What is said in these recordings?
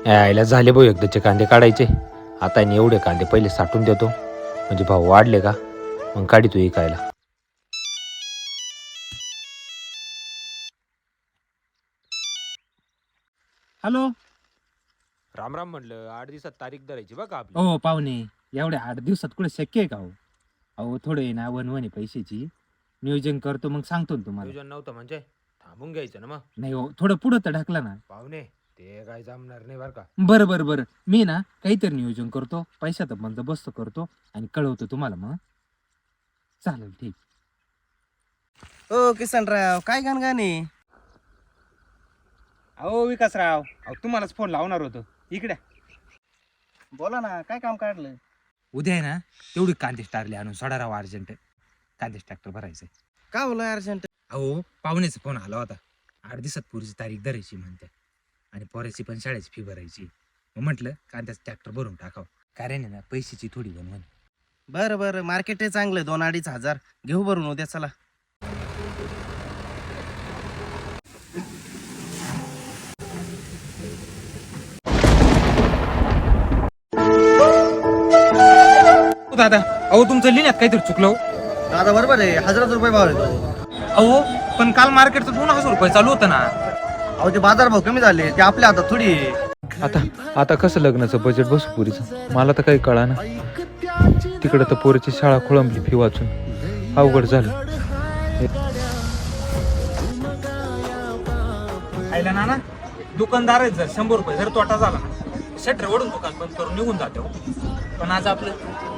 यायला झाले भाऊ एकदाचे कांदे काढायचे. आता एवढे कांदे पहिले साठून देतो, म्हणजे भाव वाढले का मग काढितो इकायला. हॅलो. राम राम म्हणलं, 8 दिवसात तारीख धरायची बघा आपली. हो पाहुणे, एवढ्या 8 दिवसात कुठे शक्य आहे का हो? अहो थोडे ना वनवणे पैशाची नियोजन करतो, मग सांगतो ना तुम्हाला. नियोजन नव्हतं म्हणजे थांबून घ्यायचं ना मग. नाही हो, थोडं पुढं तर ढकला ना. पाहुणे ते काय जमणार नाही बरं का. बरं बरं बरं, मी ना काहीतरी नियोजन करतो, पैशाचा बंदोबस्त करतो आणि कळवतो तुम्हाला मग. चालेल ठीक. ओ किसनराव, काय गाणे? अहो विकासराव, अहो तुम्हालाच फोन लावणार होतो. इकडे बोला ना, काय काम काढलं? उद्या आहे ना तेवढी कांदे टारले आणून सोडा राव, अर्जंट कांदे ट्रॅक्टर भरायचंय. का बोला अर्जंट? अहो पाहुण्याचा फोन आला होता, 8 दिवसात पुरीची तारीख धरायची म्हणते आणि पोराची पण शाळेची फी भरायची. मग म्हटलं कांद्याचं ट्रॅक्टर भरून टाकावं, कारण आहे ना पैशाची थोडी बनवून. बरं बरं, मार्केट आहे चांगलं, 2-2.5 हजार घेऊ भरून उद्या. चला. दादा अहो तुमचं लिहिण्यात काहीतरी चुकलं. दादा बरोबर आहे, 1000 रुपये भाव आहे. अहो पण काल मार्केटचं 2000 रुपये चालू होतं ना. अहो ते बाजार भाव कमी झाले, ते आपल्या हातात थोडी आहे. आता कसं लग्नाचं बजेट बसू पुरीचं, मला तर काही कळा ना. तिकडं तर पोरीची शाळा खोळंबली फी वाचून, अवघड झालं. आयला ना दुकानदार जर 100 रुपये जर तोटा झाला ना, शटर ओढून दुकान बंद करून निघून जातो. पण आज आपलं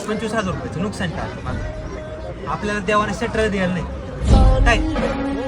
25,000 रुपयाचं नुकसान टाळलं. आपल्याला देवाने शटर द्यायला नाही काय.